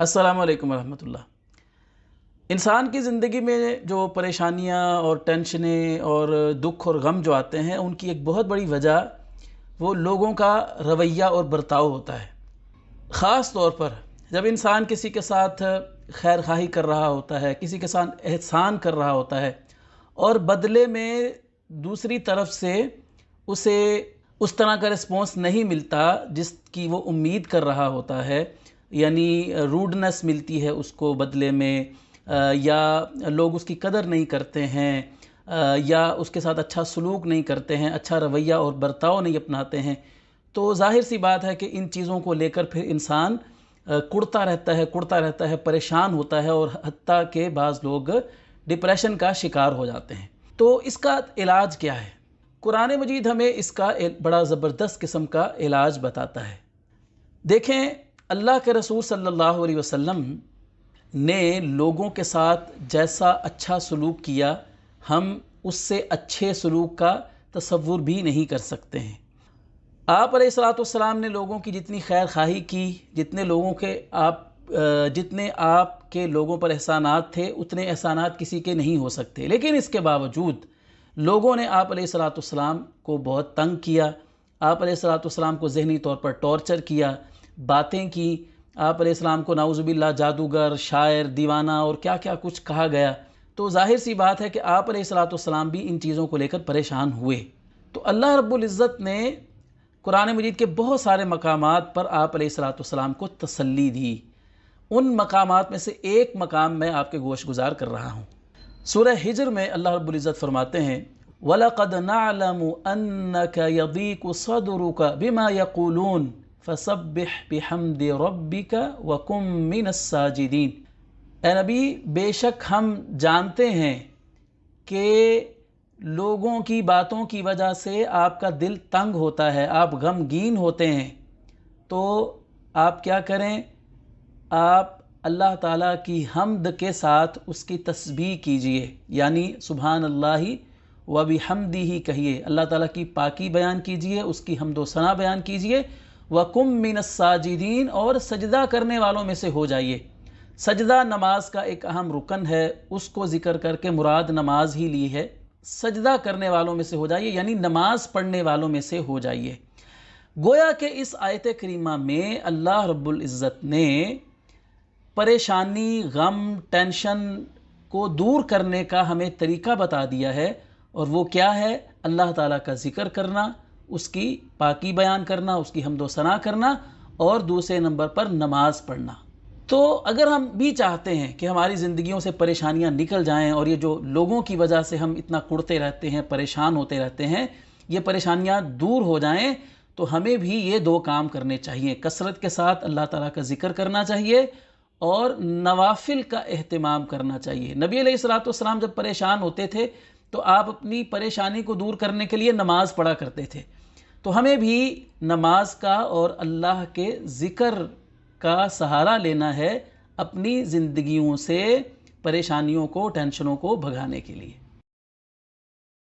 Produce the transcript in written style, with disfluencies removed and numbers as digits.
السلام علیکم ورحمۃ اللہ۔ انسان کی زندگی میں جو پریشانیاں اور ٹینشنیں اور دکھ اور غم جو آتے ہیں، ان کی ایک بہت بڑی وجہ وہ لوگوں کا رویہ اور برتاؤ ہوتا ہے۔ خاص طور پر جب انسان کسی کے ساتھ خیر خواہی کر رہا ہوتا ہے، کسی کے ساتھ احسان کر رہا ہوتا ہے اور بدلے میں دوسری طرف سے اسے اس طرح کا رسپانس نہیں ملتا جس کی وہ امید کر رہا ہوتا ہے، یعنی روڈنس ملتی ہے اس کو بدلے میں، یا لوگ اس کی قدر نہیں کرتے ہیں، یا اس کے ساتھ اچھا سلوک نہیں کرتے ہیں، اچھا رویہ اور برتاؤ نہیں اپناتے ہیں، تو ظاہر سی بات ہے کہ ان چیزوں کو لے کر پھر انسان کڑتا رہتا ہے، پریشان ہوتا ہے، اور حتیٰ کہ بعض لوگ ڈپریشن کا شکار ہو جاتے ہیں۔ تو اس کا علاج کیا ہے؟ قرآن مجید ہمیں اس کا بڑا زبردست قسم کا علاج بتاتا ہے۔ دیکھیں، اللہ کے رسول صلی اللہ علیہ وسلم نے لوگوں کے ساتھ جیسا اچھا سلوک کیا، ہم اس سے اچھے سلوک کا تصور بھی نہیں کر سکتے ہیں۔ آپ علیہ السلام نے لوگوں کی جتنی خیر خواہی کی، جتنے آپ کے لوگوں پر احسانات تھے، اتنے احسانات کسی کے نہیں ہو سکتے، لیکن اس کے باوجود لوگوں نے آپ علیہ السلام کو بہت تنگ کیا، آپ علیہ السلام کو ذہنی طور پر ٹارچر کیا، باتیں کی، آپ علیہ السلام کو نعوذ باللہ جادوگر، شاعر، دیوانہ اور کیا کیا کچھ کہا گیا۔ تو ظاہر سی بات ہے کہ آپ علیہ السلام بھی ان چیزوں کو لے کر پریشان ہوئے۔ تو اللہ رب العزت نے قرآن مجید کے بہت سارے مقامات پر آپ علیہ السلام کو تسلی دی۔ ان مقامات میں سے ایک مقام میں آپ کے گوش گزار کر رہا ہوں۔ سورہ ہجر میں اللہ رب العزت فرماتے ہیں وَلَقَدْ نَعْلَمُ أَنَّكَ يَضِيقُ صَدْرُكَ بِمَا يَقُولُونَ فَسَبِّحْ بِحَمْدِ رَبِّكَ وَكُن مِّنَ السَّاجِدِينَ۔ اے نبی، بے شک ہم جانتے ہیں کہ لوگوں کی باتوں کی وجہ سے آپ کا دل تنگ ہوتا ہے، آپ غمگین ہوتے ہیں، تو آپ کیا کریں؟ آپ اللہ تعالیٰ کی حمد کے ساتھ اس کی تسبیح کیجئے، یعنی سبحان اللہ و بحمدہ کہیے، اللہ تعالیٰ کی پاکی بیان کیجئے، اس کی حمد و ثنا بیان کیجئے، وَقُم مِّنَ السَّاجِدِينَ، اور سجدہ کرنے والوں میں سے ہو جائیے۔ سجدہ نماز کا ایک اہم رکن ہے، اس کو ذکر کر کے مراد نماز ہی لی ہے۔ سجدہ کرنے والوں میں سے ہو جائیے، یعنی نماز پڑھنے والوں میں سے ہو جائیے۔ گویا کہ اس آیت کریمہ میں اللہ رب العزت نے پریشانی، غم، ٹینشن کو دور کرنے کا ہمیں طریقہ بتا دیا ہے، اور وہ کیا ہے؟ اللہ تعالیٰ کا ذکر کرنا، اس کی پاکی بیان کرنا، اس کی حمد و ثنا کرنا، اور دوسرے نمبر پر نماز پڑھنا۔ تو اگر ہم بھی چاہتے ہیں کہ ہماری زندگیوں سے پریشانیاں نکل جائیں، اور یہ جو لوگوں کی وجہ سے ہم اتنا کڑتے رہتے ہیں، پریشان ہوتے رہتے ہیں، یہ پریشانیاں دور ہو جائیں، تو ہمیں بھی یہ دو کام کرنے چاہیے۔ کثرت کے ساتھ اللہ تعالیٰ کا ذکر کرنا چاہیے، اور نوافل کا اہتمام کرنا چاہیے۔ نبی علیہ السلام جب پریشان ہوتے تھے تو آپ اپنی پریشانی کو دور کرنے کے لیے نماز پڑھا کرتے تھے۔ تو ہمیں بھی نماز کا اور اللہ کے ذکر کا سہارا لینا ہے اپنی زندگیوں سے پریشانیوں کو، ٹینشنوں کو بھگانے کے لیے۔